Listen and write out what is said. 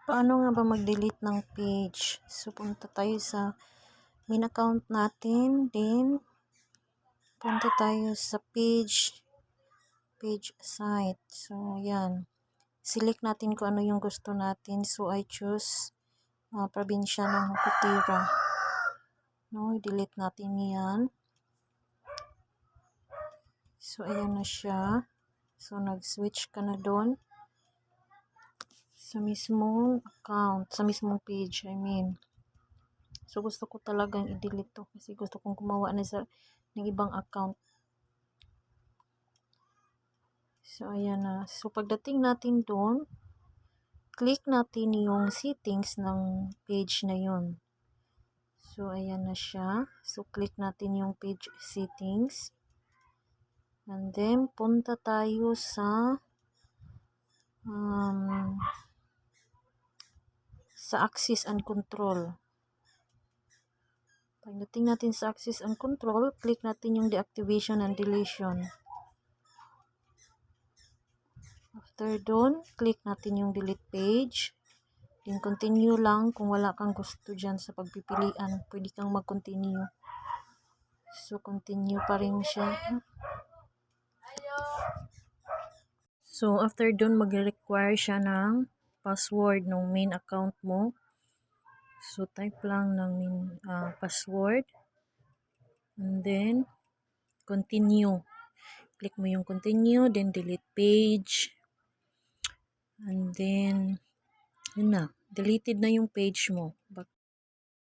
Paano nga ba mag-delete ng page? So, punta tayo sa main account natin. Then, punta tayo sa page site. So, yan. Select natin kung ano yung gusto natin. So, I choose probinsya ng Hocotira. No, i-delete natin yan. So, ayan na siya. So, nag-switch ka na doon. Sa mismong account. Sa mismong page, I mean. So, gusto ko talagang i-delete to. Kasi gusto kong gumawa na ng ibang account. So, ayan na. So, pagdating natin doon, click natin yung settings ng page na yun. So, ayan na siya. So, click natin yung page settings. And then, punta tayo sa access and control. Pagdating natin sa access and control, click natin yung deactivation and deletion. After doon, click natin yung delete page. Then, continue lang kung wala kang gusto dyan sa pagpipilian. Pwede kang mag-continue. So, continue pa rin siya. So, after doon, mag-require siya ng password ng main account mo. So, type lang ng password. And then, continue. Click mo yung continue, then delete page. And then, yun na. Deleted na yung page mo.